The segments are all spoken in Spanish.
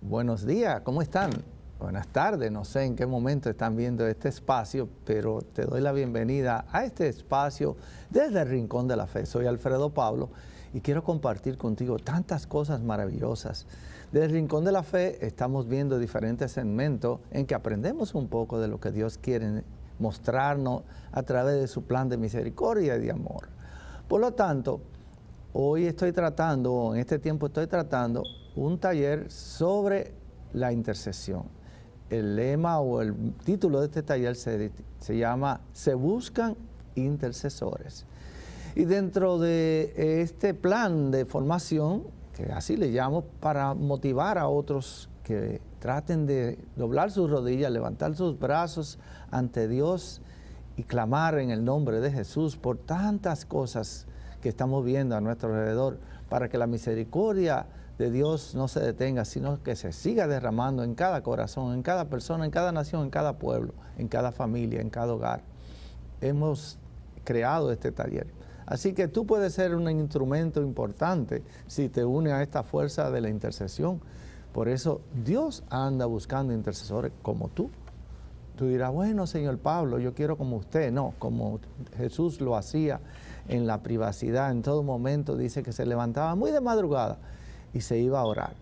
Buenos días, ¿cómo están? Buenas tardes, no sé en qué momento están viendo este espacio, pero te doy la bienvenida a este espacio desde el Rincón de la Fe. Soy Alfredo Pablo y quiero compartir contigo tantas cosas maravillosas. Desde el Rincón de la Fe estamos viendo diferentes segmentos en que aprendemos un poco de lo que Dios quiere mostrarnos a través de su plan de misericordia y de amor. Por lo tanto, hoy en este tiempo estoy tratando un taller sobre la intercesión. El lema o el título de este taller se llama Se buscan intercesores. Y dentro de este plan de formación, que así le llamo, para motivar a otros que traten de doblar sus rodillas, levantar sus brazos ante Dios y clamar en el nombre de Jesús por tantas cosas que estamos viendo a nuestro alrededor, para que la misericordia de Dios no se detenga, sino que se siga derramando en cada corazón, en cada persona, en cada nación, en cada pueblo, en cada familia, en cada hogar. Hemos creado este taller. Así que tú puedes ser un instrumento importante si te unes a esta fuerza de la intercesión. Por eso Dios anda buscando intercesores como tú. Tú dirás, bueno, señor Pablo, yo quiero como usted. No, como Jesús lo hacía en la privacidad, en todo momento. Dice que se levantaba muy de madrugada y se iba a orar.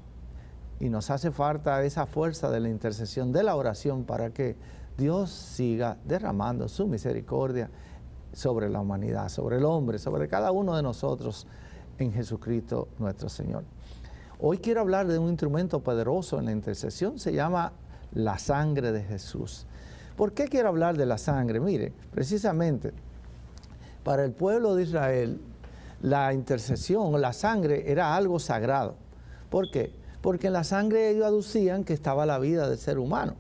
Y nos hace falta esa fuerza de la intercesión, de la oración, para que Dios siga derramando su misericordia sobre la humanidad, sobre el hombre, sobre cada uno de nosotros en Jesucristo nuestro Señor. Hoy quiero hablar de un instrumento poderoso en la intercesión, se llama la sangre de Jesús. ¿Por qué quiero hablar de la sangre? Mire, precisamente para el pueblo de Israel, la intercesión o la sangre era algo sagrado. ¿Por qué? Porque en la sangre ellos aducían que estaba la vida del ser humano.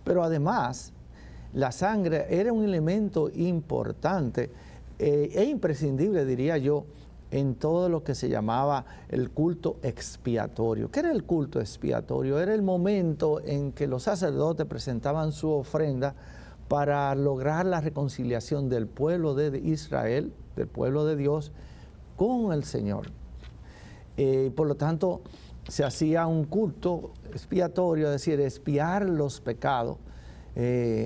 Pero además, la sangre era un elemento importante e imprescindible, diría yo, en todo lo que se llamaba el culto expiatorio. ¿Qué era el culto expiatorio? Era el momento en que los sacerdotes presentaban su ofrenda para lograr la reconciliación del pueblo de Israel, del pueblo de Dios, con el Señor. Por lo tanto, se hacía un culto expiatorio, es decir, expiar los pecados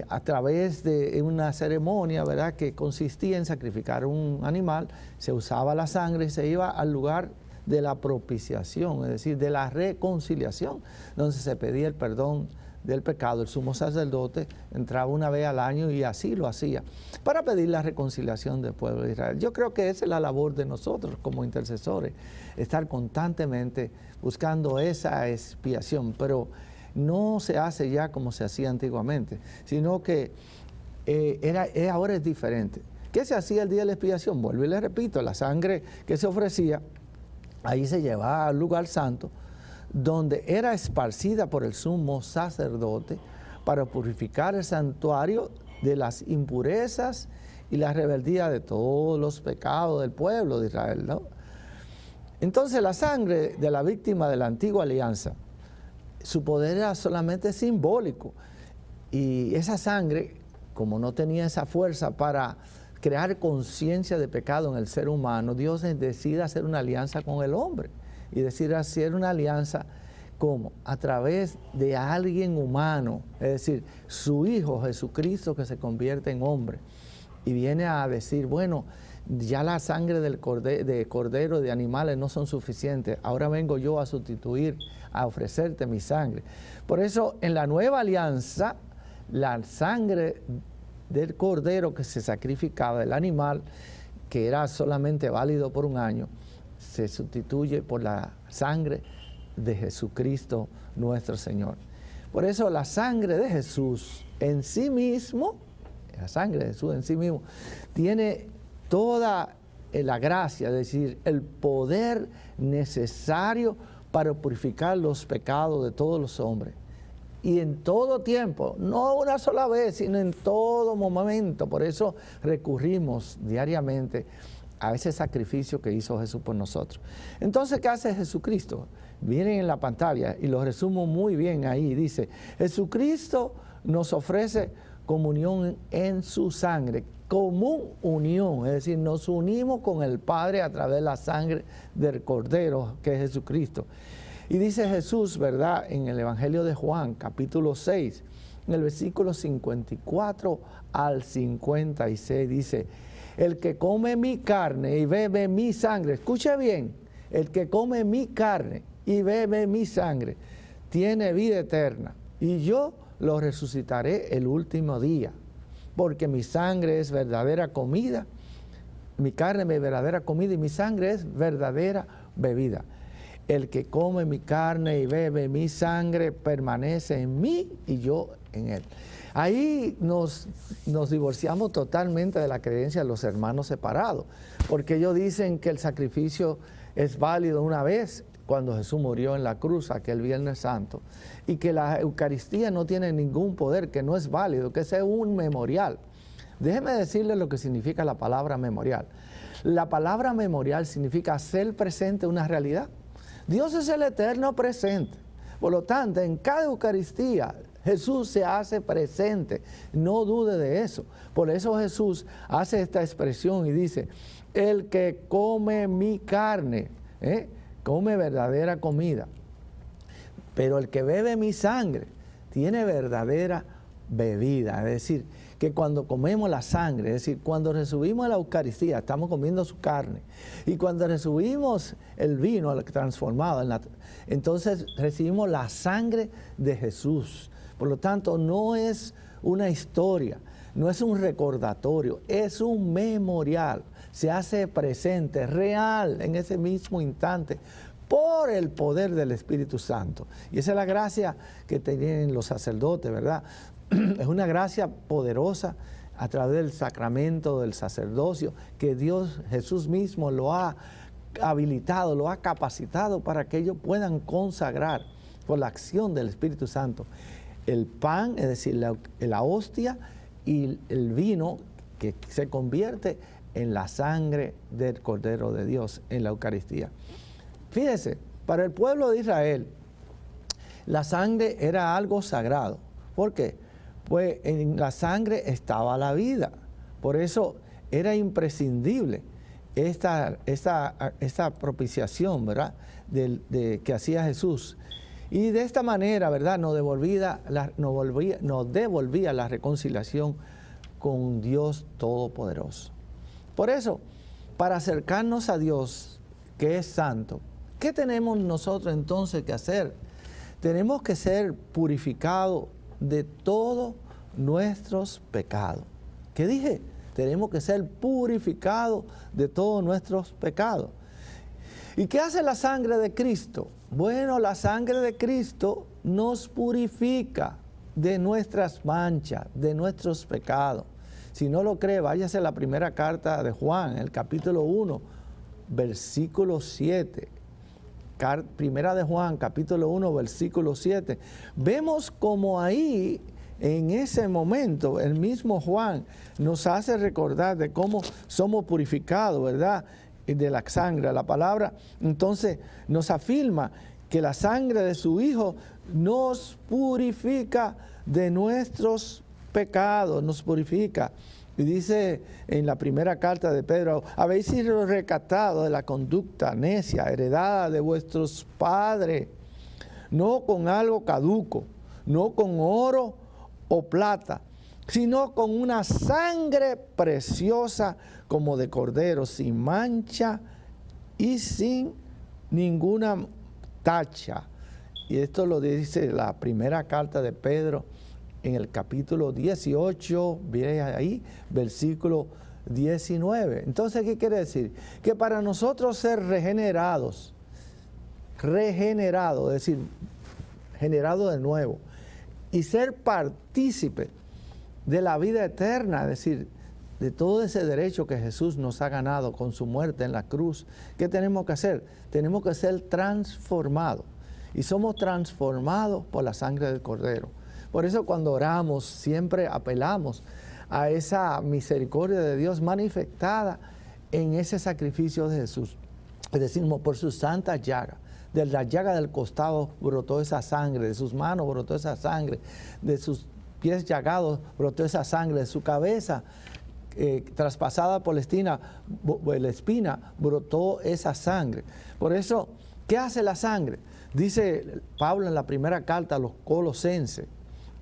a través de una ceremonia, ¿verdad?, que consistía en sacrificar un animal. Se usaba la sangre y se iba al lugar de la propiciación, es decir, de la reconciliación, donde se pedía el perdón del pecado. El sumo sacerdote entraba una vez al año y así lo hacía, para pedir la reconciliación del pueblo de Israel. Yo creo que esa es la labor de nosotros como intercesores, estar constantemente buscando esa expiación, pero no se hace ya como se hacía antiguamente, sino que ahora es diferente. ¿Qué se hacía el día de la expiación? Vuelvo y le repito, la sangre que se ofrecía, ahí se llevaba al lugar santo, donde era esparcida por el sumo sacerdote para purificar el santuario de las impurezas y la rebeldía de todos los pecados del pueblo de Israel, ¿no? Entonces la sangre de la víctima de la antigua alianza, su poder era solamente simbólico, y esa sangre, como no tenía esa fuerza para crear conciencia de pecado en el ser humano, Dios decide hacer una alianza con el hombre, y decide hacer una alianza ¿cómo? A través de alguien humano, es decir, su Hijo Jesucristo, que se convierte en hombre, y viene a decir, bueno, ya la sangre de cordero, de animales no son suficientes, ahora vengo yo a sustituir, a ofrecerte mi sangre. Por eso en la nueva alianza, la sangre del cordero que se sacrificaba, del animal, que era solamente válido por un año, se sustituye por la sangre de Jesucristo nuestro Señor. Por eso la sangre de Jesús en sí mismo, la sangre de Jesús en sí mismo, tiene toda la gracia, es decir, el poder necesario para purificar los pecados de todos los hombres. Y en todo tiempo, no una sola vez, sino en todo momento. Por eso recurrimos diariamente a ese sacrificio que hizo Jesús por nosotros. Entonces, ¿qué hace Jesucristo? Vienen en la pantalla y lo resumo muy bien ahí. Dice, Jesucristo nos ofrece comunión en su sangre, común unión, es decir, nos unimos con el Padre a través de la sangre del Cordero, que es Jesucristo. Y dice Jesús, ¿verdad?, en el Evangelio de Juan, capítulo 6, en el versículo 54 al 56, dice: el que come mi carne y bebe mi sangre, escuche bien, el que come mi carne y bebe mi sangre, tiene vida eterna, y yo lo resucitaré el último día, porque mi sangre es verdadera comida, mi carne es verdadera comida y mi sangre es verdadera bebida. El que come mi carne y bebe mi sangre permanece en mí y yo en él. Ahí nos divorciamos totalmente de la creencia de los hermanos separados, porque ellos dicen que el sacrificio es válido una vez, cuando Jesús murió en la cruz aquel Viernes Santo, y que la Eucaristía no tiene ningún poder, que no es válido, que ese es un memorial. Déjeme decirle lo que significa la palabra memorial. La palabra memorial significa hacer presente una realidad. Dios es el eterno presente. Por lo tanto, en cada Eucaristía Jesús se hace presente. No dude de eso. Por eso Jesús hace esta expresión y dice: el que come mi carne, come verdadera comida. Pero el que bebe mi sangre tiene verdadera bebida. Es decir, que cuando comemos la sangre, es decir, cuando recibimos la Eucaristía, estamos comiendo su carne. Y cuando recibimos el vino transformado, entonces recibimos la sangre de Jesús. Por lo tanto, no es una historia, no es un recordatorio, es un memorial. Se hace presente, real, en ese mismo instante, por el poder del Espíritu Santo. Y esa es la gracia que tienen los sacerdotes, ¿verdad? Es una gracia poderosa a través del sacramento del sacerdocio, que Dios, Jesús mismo, lo ha habilitado, lo ha capacitado para que ellos puedan consagrar por la acción del Espíritu Santo el pan, es decir, la hostia, y el vino, que se convierte en la sangre del Cordero de Dios en la Eucaristía. Fíjese, para el pueblo de Israel, la sangre era algo sagrado. ¿Por qué? Pues en la sangre estaba la vida. Por eso era imprescindible esta propiciación, ¿verdad?, que hacía Jesús. Y de esta manera, ¿verdad?, nos devolvía la reconciliación con Dios Todopoderoso. Por eso, para acercarnos a Dios, que es santo, ¿qué tenemos nosotros entonces que hacer? Tenemos que ser purificados de todos nuestros pecados. ¿Qué dije? Tenemos que ser purificados de todos nuestros pecados. ¿Y qué hace la sangre de Cristo? Bueno, la sangre de Cristo nos purifica de nuestras manchas, de nuestros pecados. Si no lo cree, váyase a la primera carta de Juan, el capítulo 1, versículo 7. Primera de Juan, capítulo 1, versículo 7. Vemos como ahí, en ese momento, el mismo Juan nos hace recordar de cómo somos purificados, ¿verdad?, de la sangre. La palabra entonces nos afirma que la sangre de su Hijo nos purifica de nuestros pecados, nos purifica. Y dice en la primera carta de Pedro: habéis sido rescatados de la conducta necia, heredada de vuestros padres, no con algo caduco, no con oro o plata, sino con una sangre preciosa como de cordero, sin mancha y sin ninguna tacha. Y esto lo dice la primera carta de Pedro en el capítulo 18, viene ahí, versículo 19. Entonces, ¿qué quiere decir? Que para nosotros ser regenerados, es decir, generado de nuevo, y ser partícipe de la vida eterna, es decir, de todo ese derecho que Jesús nos ha ganado con su muerte en la cruz, ¿qué tenemos que hacer? Tenemos que ser transformados. Y somos transformados por la sangre del Cordero. Por eso cuando oramos siempre apelamos a esa misericordia de Dios manifestada en ese sacrificio de Jesús. Es decir, por sus santas llagas. De la llaga del costado brotó esa sangre, de sus manos brotó esa sangre, de sus pies llagados brotó esa sangre, de su cabeza traspasada por la espina brotó esa sangre. Por eso, ¿qué hace la sangre? Dice Pablo en la primera carta a los Colosenses,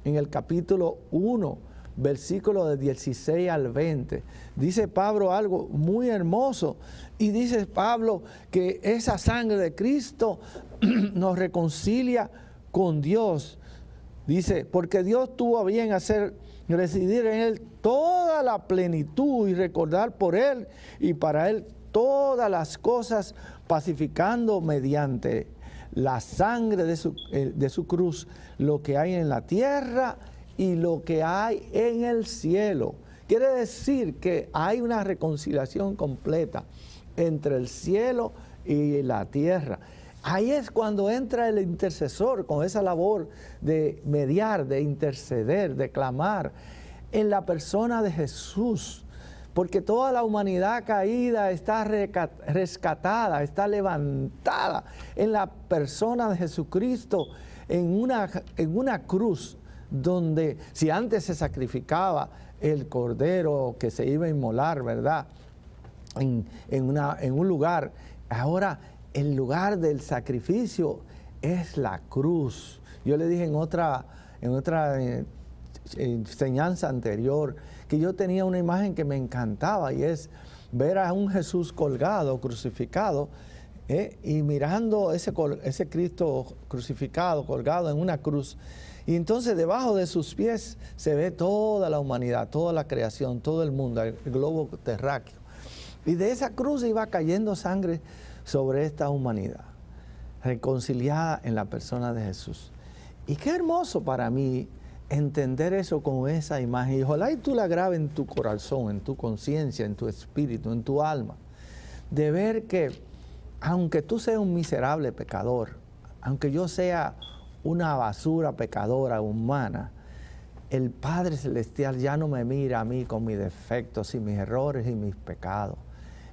en el capítulo 1, versículo de 16 al 20. Dice Pablo algo muy hermoso. Y dice Pablo que esa sangre de Cristo nos reconcilia con Dios. Dice, porque Dios tuvo a bien hacer residir en Él toda la plenitud y recordar por Él y para Él todas las cosas, pacificando mediante la sangre de su cruz lo que hay en la tierra y lo que hay en el cielo. Quiere decir que hay una reconciliación completa entre el cielo y la tierra. Ahí es cuando entra el intercesor con esa labor de mediar, de interceder, de clamar en la persona de Jesús. Porque toda la humanidad caída está rescatada, está levantada en la persona de Jesucristo, en una cruz donde si antes se sacrificaba el cordero que se iba a inmolar, ¿verdad? En un lugar, ahora el lugar del sacrificio es la cruz. Yo le dije en otra enseñanza anterior que yo tenía una imagen que me encantaba y es ver a un Jesús colgado, crucificado, y mirando ese Cristo crucificado, colgado en una cruz. Y entonces debajo de sus pies se ve toda la humanidad, toda la creación, todo el mundo, el globo terráqueo. Y de esa cruz iba cayendo sangre sobre esta humanidad, reconciliada en la persona de Jesús. Y qué hermoso para mí entender eso con esa imagen. Y ojalá y tú la grabes en tu corazón, en tu conciencia, en tu espíritu, en tu alma, de ver que aunque tú seas un miserable pecador, aunque yo sea una basura pecadora humana, el Padre Celestial ya no me mira a mí con mis defectos y mis errores y mis pecados.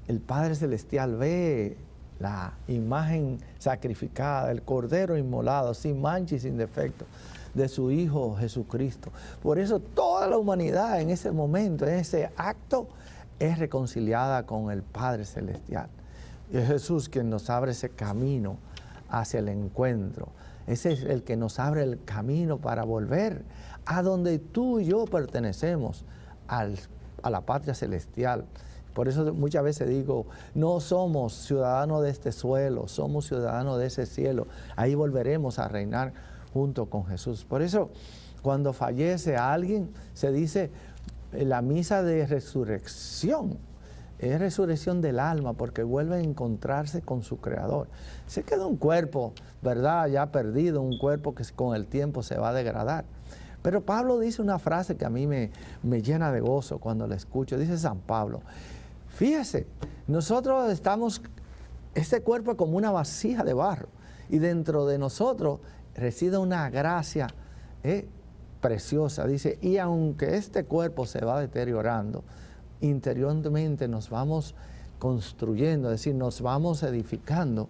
El Padre Celestial ve la imagen sacrificada, el Cordero inmolado, sin mancha y sin defecto, de su Hijo Jesucristo. Por eso toda la humanidad en ese momento, en ese acto, es reconciliada con el Padre Celestial. Y es Jesús quien nos abre ese camino hacia el encuentro. Ese es el que nos abre el camino para volver a donde tú y yo pertenecemos, a la patria celestial. Por eso muchas veces digo, no somos ciudadanos de este suelo, somos ciudadanos de ese cielo. Ahí volveremos a reinar junto con Jesús. Por eso, cuando fallece alguien, se dice la misa de resurrección. Es resurrección del alma, porque vuelve a encontrarse con su Creador. Se queda un cuerpo, ¿verdad?, ya perdido, un cuerpo que con el tiempo se va a degradar. Pero Pablo dice una frase que a mí me llena de gozo cuando la escucho. Dice San Pablo, fíjese, nosotros estamos, este cuerpo es como una vasija de barro, y dentro de nosotros reside una gracia preciosa. Dice, y aunque este cuerpo se va deteriorando, interiormente nos vamos construyendo, es decir, nos vamos edificando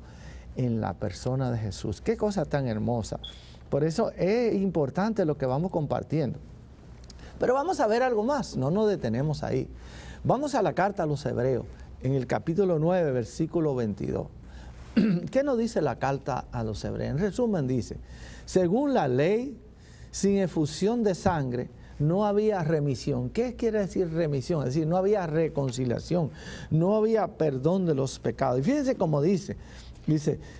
en la persona de Jesús. Qué cosa tan hermosa. Por eso es importante lo que vamos compartiendo. Pero vamos a ver algo más, no nos detenemos ahí. Vamos a la carta a los Hebreos, en el capítulo 9, versículo 22. ¿Qué nos dice la carta a los Hebreos? En resumen dice, según la ley, sin efusión de sangre, no había remisión. ¿Qué quiere decir remisión? Es decir, no había reconciliación, no había perdón de los pecados. Y fíjense cómo dice,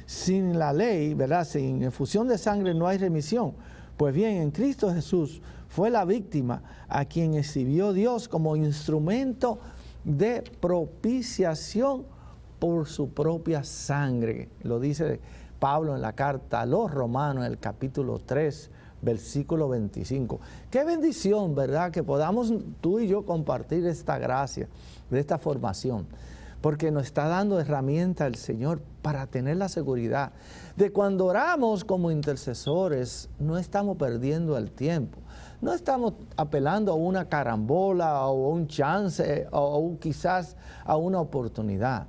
sin la ley, ¿verdad?, sin efusión de sangre no hay remisión. Pues bien, en Cristo Jesús fue la víctima a quien exhibió Dios como instrumento de propiciación por su propia sangre. Lo dice Pablo en la carta a los Romanos, en el capítulo 3, versículo 25. Qué bendición, ¿verdad?, que podamos tú y yo compartir esta gracia, de esta formación, porque nos está dando herramienta el Señor para tener la seguridad de cuando oramos como intercesores, no estamos perdiendo el tiempo, no estamos apelando a una carambola o un chance o quizás a una oportunidad.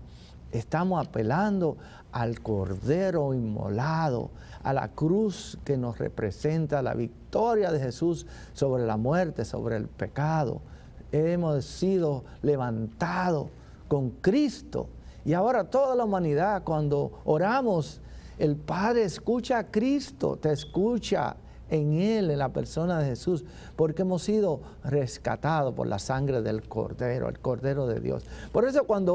Estamos apelando al Cordero inmolado, a la cruz que nos representa la victoria de Jesús sobre la muerte, sobre el pecado. Hemos sido levantados con Cristo. Y ahora toda la humanidad, cuando oramos El Padre escucha a Cristo, te escucha en Él, en la persona de Jesús, porque hemos sido rescatados por la sangre del Cordero, el Cordero de Dios. Por eso cuando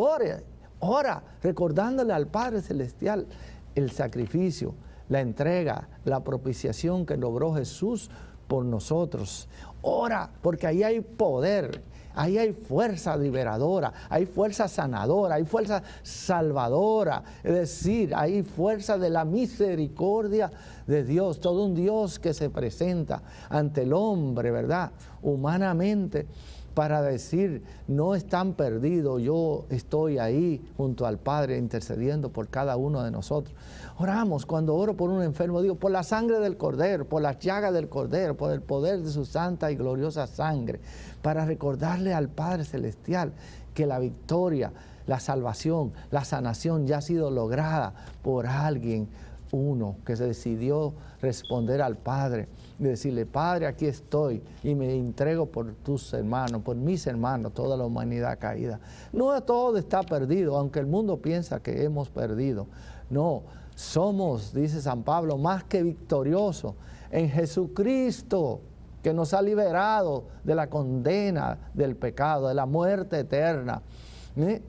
ora recordándole al Padre Celestial el sacrificio, la entrega, la propiciación que logró Jesús por nosotros. Ora, porque ahí hay poder, ahí hay fuerza liberadora, hay fuerza sanadora, hay fuerza salvadora. Es decir, hay fuerza de la misericordia de Dios. Todo un Dios que se presenta ante el hombre, ¿verdad? Humanamente, para decir, no están perdidos, yo estoy ahí junto al Padre intercediendo por cada uno de nosotros. Oramos, cuando oro por un enfermo, digo, por la sangre del Cordero, por las llagas del Cordero, por el poder de su santa y gloriosa sangre, para recordarle al Padre Celestial que la victoria, la salvación, la sanación ya ha sido lograda por alguien, uno que se decidió responder al Padre y decirle, Padre, aquí estoy y me entrego por tus hermanos, por mis hermanos, toda la humanidad caída. No todo está perdido, aunque el mundo piensa que hemos perdido. No, somos, dice San Pablo, más que victoriosos en Jesucristo, que nos ha liberado de la condena del pecado, de la muerte eterna.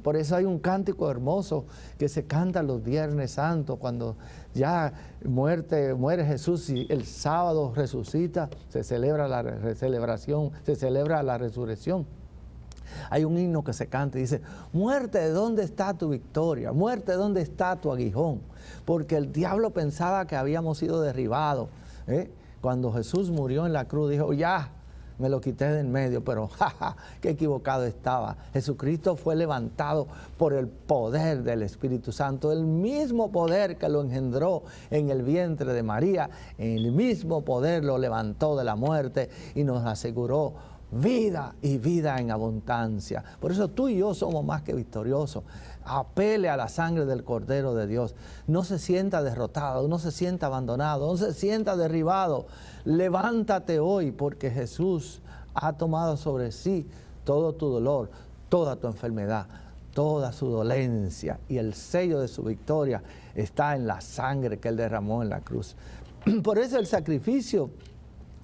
Por eso hay un cántico hermoso que se canta los Viernes Santos, cuando ya muere Jesús y el sábado resucita, se celebra la resurrección. Hay un himno que se canta y dice, muerte, ¿dónde está tu victoria? Muerte, ¿dónde está tu aguijón? Porque el diablo pensaba que habíamos sido derribados. Cuando Jesús murió en la cruz, dijo, ya, me lo quité de en medio, pero qué equivocado estaba. Jesucristo fue levantado por el poder del Espíritu Santo, el mismo poder que lo engendró en el vientre de María, el mismo poder lo levantó de la muerte y nos aseguró vida y vida en abundancia. Por eso tú y yo somos más que victoriosos. Apele a la sangre del Cordero de Dios. No se sienta derrotado, no se sienta abandonado, no se sienta derribado. Levántate hoy porque Jesús ha tomado sobre sí todo tu dolor, toda tu enfermedad, toda su dolencia, y el sello de su victoria está en la sangre que Él derramó en la cruz. Por eso el sacrificio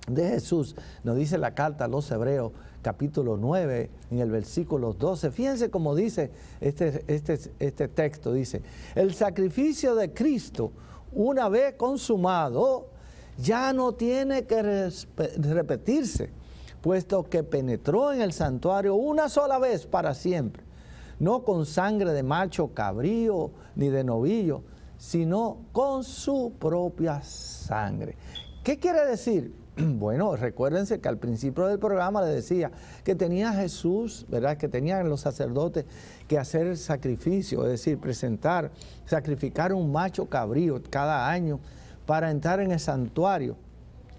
de Jesús, nos dice la carta a los Hebreos, capítulo 9, en el versículo 12. Fíjense cómo dice este texto, dice, el sacrificio de Cristo, una vez consumado, ya no tiene que repetirse, puesto que penetró en el santuario una sola vez para siempre, no con sangre de macho cabrío ni de novillo, sino con su propia sangre. ¿Qué quiere decir? Bueno, recuérdense que al principio del programa les decía que tenía Jesús, ¿verdad? Que tenían los sacerdotes que hacer el sacrificio, es decir, sacrificar un macho cabrío cada año para entrar en el santuario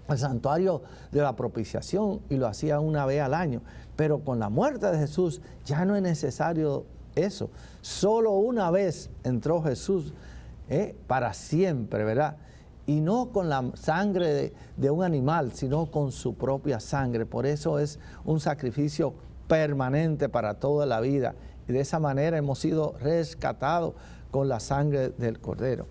de la propiciación, y lo hacía una vez al año. Pero con la muerte de Jesús ya no es necesario eso. Solo una vez entró Jesús para siempre, ¿verdad? Y no con la sangre de un animal, sino con su propia sangre. Por eso es un sacrificio permanente para toda la vida. Y de esa manera hemos sido rescatados con la sangre del Cordero.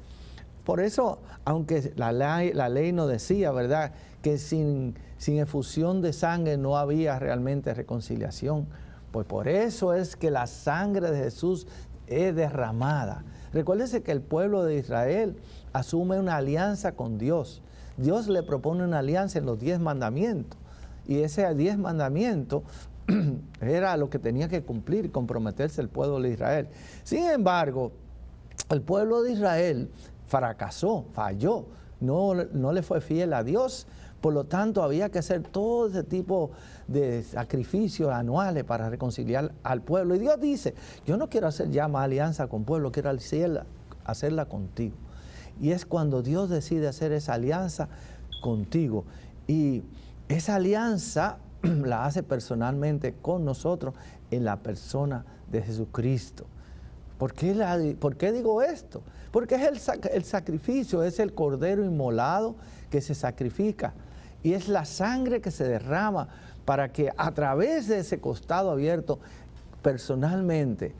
Por eso, aunque la ley nos decía, ¿verdad?, que sin efusión de sangre no había realmente reconciliación, pues por eso es que la sangre de Jesús es derramada. Recuérdese que el pueblo de Israel asume una alianza con Dios. Dios le propone una alianza en los 10 mandamientos. Y ese 10 mandamientos era lo que tenía que cumplir y comprometerse el pueblo de Israel. Sin embargo, el pueblo de Israel fracasó, falló, no le fue fiel a Dios. Por lo tanto, había que hacer todo ese tipo de sacrificios anuales para reconciliar al pueblo. Y Dios dice, yo no quiero hacer ya más alianza con pueblo, quiero hacerla contigo. Y es cuando Dios decide hacer esa alianza contigo. Y esa alianza la hace personalmente con nosotros en la persona de Jesucristo. ¿Por qué digo esto? Porque es el sacrificio, es el cordero inmolado que se sacrifica. Y es la sangre que se derrama para que a través de ese costado abierto, personalmente,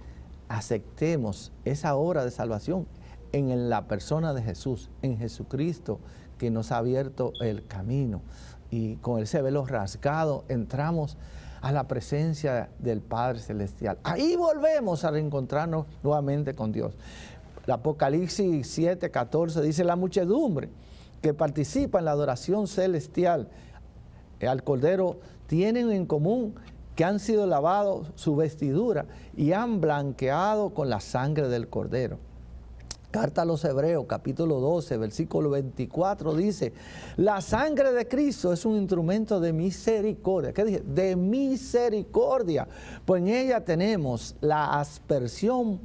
aceptemos esa obra de salvación en la persona de Jesús, en Jesucristo, que nos ha abierto el camino. Y con ese velo rasgado entramos a la presencia del Padre Celestial. Ahí volvemos a reencontrarnos nuevamente con Dios. El Apocalipsis 7:14 dice: la muchedumbre que participa en la adoración celestial al Cordero tienen en común que han sido lavados su vestidura y han blanqueado con la sangre del Cordero. Carta a los Hebreos, capítulo 12, versículo 24, dice: la sangre de Cristo es un instrumento de misericordia. ¿Qué dije? De misericordia. Pues en ella tenemos la aspersión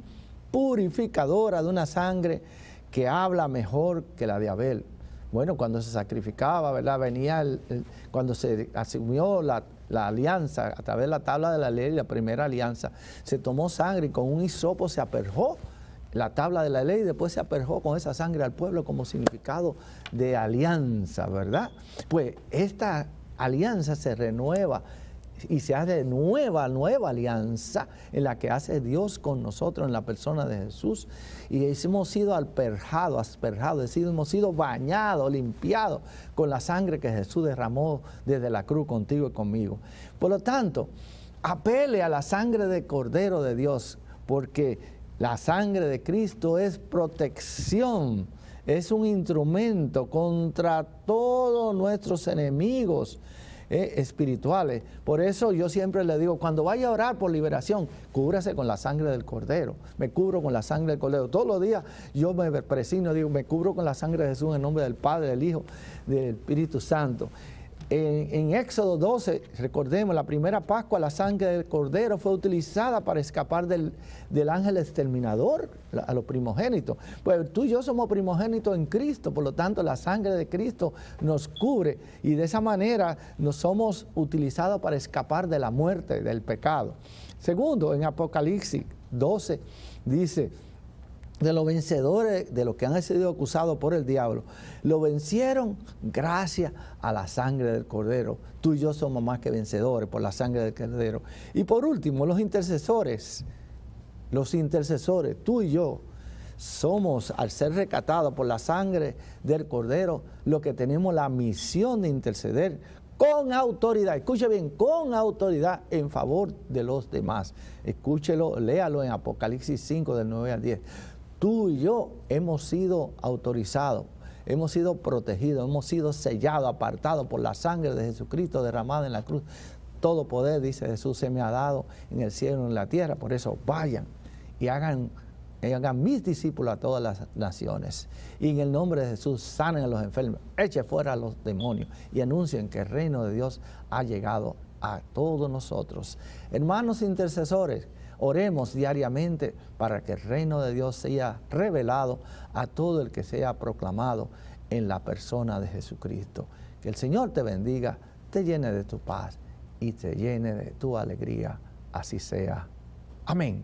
purificadora de una sangre que habla mejor que la de Abel. Bueno, cuando se sacrificaba, ¿verdad? Venía cuando se asumió la alianza a través de la tabla de la ley, la primera alianza, se tomó sangre y con un hisopo se aperjó la tabla de la ley, y después se aperjó con esa sangre al pueblo como significado de alianza, ¿verdad? Pues esta alianza se renueva y se hace nueva alianza en la que hace Dios con nosotros en la persona de Jesús. Y hemos sido asperjados, es decir, hemos sido bañados, limpiados con la sangre que Jesús derramó desde la cruz contigo y conmigo. Por lo tanto, apele a la sangre del Cordero de Dios, porque la sangre de Cristo es protección, es un instrumento contra todos nuestros enemigos espirituales. Por eso yo siempre le digo, cuando vaya a orar por liberación, cúbrase con la sangre del Cordero. Me cubro con la sangre del Cordero. Todos los días yo me presigno, digo, me cubro con la sangre de Jesús en nombre del Padre, del Hijo, del Espíritu Santo. En Éxodo 12, recordemos, la primera Pascua, la sangre del Cordero fue utilizada para escapar del ángel exterminador a los primogénitos. Pues tú y yo somos primogénitos en Cristo, por lo tanto la sangre de Cristo nos cubre y de esa manera nos somos utilizados para escapar de la muerte, del pecado. Segundo, en Apocalipsis 12 dice: de los vencedores, de los que han sido acusados por el diablo, lo vencieron gracias a la sangre del Cordero. Tú y yo somos más que vencedores por la sangre del Cordero. Y por último, los intercesores, tú y yo somos, al ser rescatados por la sangre del Cordero, los que tenemos la misión de interceder con autoridad, escuche bien, con autoridad en favor de los demás. Escúchelo, léalo en Apocalipsis 5 del 9 al 10. Tú y yo hemos sido autorizados, hemos sido protegidos, hemos sido sellados, apartados por la sangre de Jesucristo derramada en la cruz. Todo poder, dice Jesús, se me ha dado en el cielo y en la tierra. Por eso vayan y hagan mis discípulos a todas las naciones. Y en el nombre de Jesús sanen a los enfermos, echen fuera a los demonios y anuncien que el reino de Dios ha llegado a todos nosotros. Hermanos intercesores, oremos diariamente para que el reino de Dios sea revelado a todo el que sea proclamado en la persona de Jesucristo. Que el Señor te bendiga, te llene de tu paz y te llene de tu alegría. Así sea. Amén.